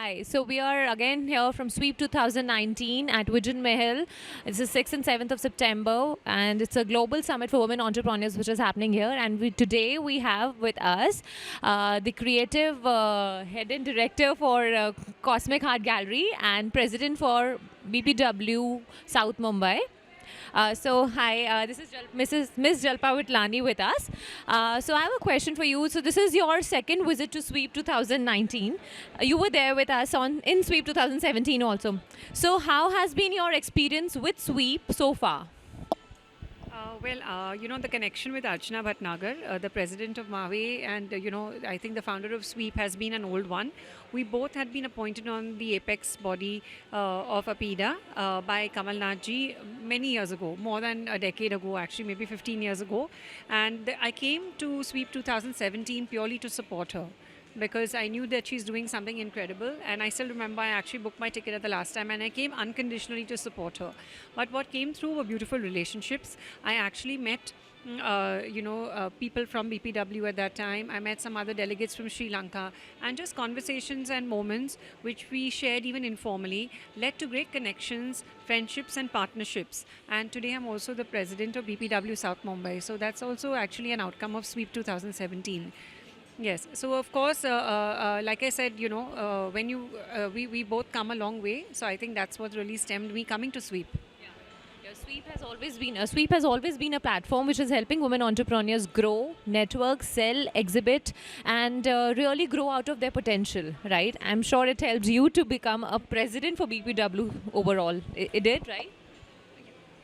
Hi, so we are again here from Sweep 2019 at Vision Mahal. It's the 6th and 7th of September, and it's a global summit for women entrepreneurs which is happening here. And today we have with us the creative head and director for Cosmic Art Gallery and president for BPW South Mumbai. So hi, this is Miss Jalpa Vitlani with us. So I have a question for you. So this is your second visit to Sweep 2019. You were there with us on in Sweep 2017 also. So how has been your experience with Sweep so far? The connection with Archana Bhatnagar, the president of Mawe, and I think the founder of Sweep has been an old one. We both had been appointed on the apex body of APIDA by Kamal Nathji many years ago, more than a decade ago, actually, maybe 15 years ago. And I came to Sweep 2017 purely to support her because I knew that she's doing something incredible. And I still remember I actually booked my ticket at the last time and I came unconditionally to support her. But what came through were beautiful relationships. I actually met people from BPW at that time. I met some other delegates from Sri Lanka, and just conversations and moments which we shared even informally led to great connections, friendships, and partnerships. And today I'm also the president of BPW South Mumbai. So that's also actually an outcome of Sweep 2017. Yes. So of course, like I said, when we both come a long way. So I think that's what really stemmed me coming to Sweep. Yeah, Sweep has always been a platform which is helping women entrepreneurs grow, network, sell, exhibit, and really grow out of their potential. Right? I'm sure it helps you to become a president for BPW overall. It did, right?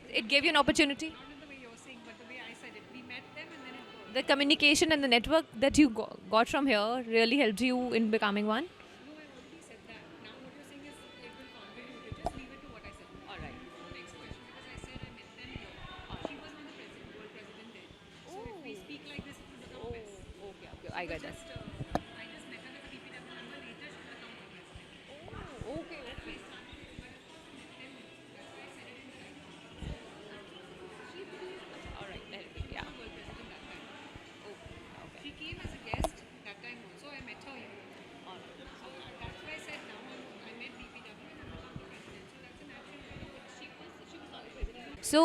It gave you an opportunity. Not the way you're saying, but the way I said it. We met them and then it worked. The communication and the network that you got from here really helped you in becoming one. No, I already said that. Now what you're saying is it will contribute. Just leave it to what I said. All right. Next question, because I said I met them here. She was not the president, world president then. So if we speak like this, it will become a mess. Okay, I got that. I just met her as a BPW member. Later, she will become world president. Okay. We started, but of course, we met them. That's why I said it in the right All right. Yeah. world president that time. Okay. She came as a guest that time also. I met her here. All right. So that's why I said now I met BPW and I'm become the president. So that's a natural. She was not the president. So,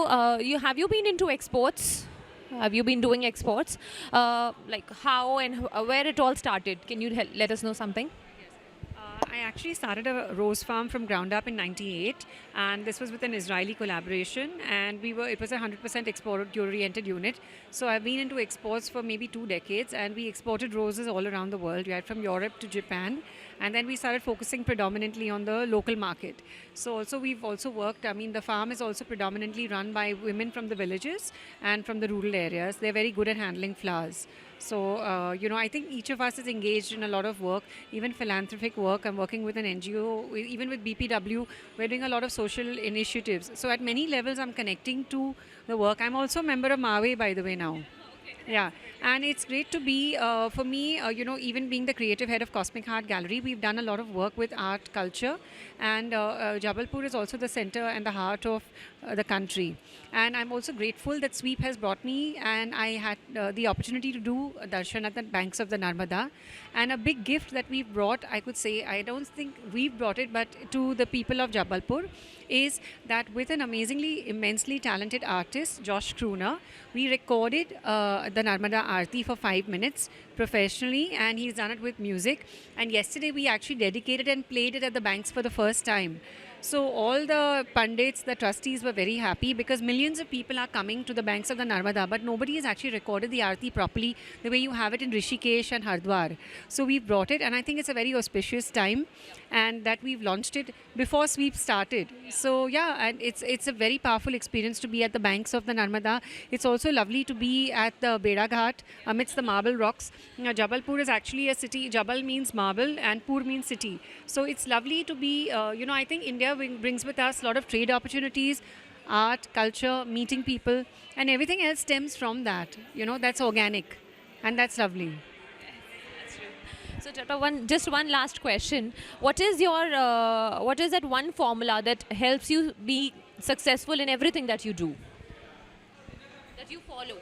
have you been into exports? Have you been doing exports? Like how and where it all started? Can you let us know something? I actually started a rose farm from ground up in '98, and this was with an Israeli collaboration. And it was a 100% export-oriented unit. So I've been into exports for maybe 2 decades, and we exported roses all around the world. We had from Europe to Japan, and then we started focusing predominantly on the local market. So also we've also worked. I mean, the farm is also predominantly run by women from the villages and from the rural areas. They're very good at handling flowers. So, I think each of us is engaged in a lot of work, even philanthropic work. I'm working with an NGO, even with BPW, we're doing a lot of social initiatives. So, at many levels, I'm connecting to the work. I'm also a member of Mawe, by the way, now. Yeah, and it's great to be, for me, even being the creative head of Cosmic Art Gallery, we've done a lot of work with art culture. And Jabalpur is also the center and the heart of the country. And I'm also grateful that Sweep has brought me, and I had the opportunity to do darshan at the banks of the Narmada. And a big gift that we've brought, I could say, I don't think we've brought it, but to the people of Jabalpur, is that with an amazingly, immensely talented artist, Josh Kruner, we recorded the Narmada Aarti for 5 minutes professionally, and he's done it with music. And yesterday we actually dedicated and played it at the banks for the first time. So all the pundits, the trustees were very happy because millions of people are coming to the banks of the Narmada, but nobody has actually recorded the Aarti properly the way you have it in Rishikesh and Hardwar. So we've brought it, and I think it's a very auspicious time, and that we've launched it before Sweep started. So yeah, and it's a very powerful experience to be at the banks of the Narmada. It's also lovely to be at the Beda Ghat amidst the marble rocks. Jabalpur is actually a city. Jabal means marble and Pur means city. So it's lovely to be, I think India brings with us a lot of trade opportunities, art, culture, meeting people, and everything else stems from that. That's organic, and that's lovely. So, Tata, just one last question. What is that one formula that helps you be successful in everything that you do? That you follow?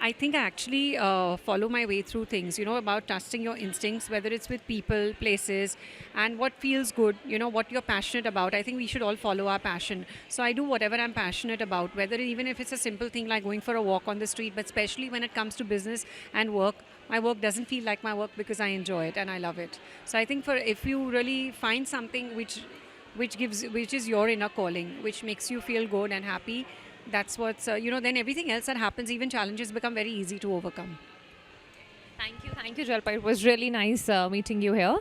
I think I actually follow my way through things, about trusting your instincts, whether it's with people, places, and what feels good, what you're passionate about. I think we should all follow our passion. So I do whatever I'm passionate about, whether even if it's a simple thing like going for a walk on the street, but especially when it comes to business and work, my work doesn't feel like my work because I enjoy it and I love it. So I think for if you really find something which is your inner calling, which makes you feel good and happy, that's what's then everything else that happens, even challenges, become very easy to overcome. Thank you, Jalpa. It was really nice meeting you here.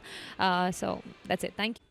So that's it. Thank you.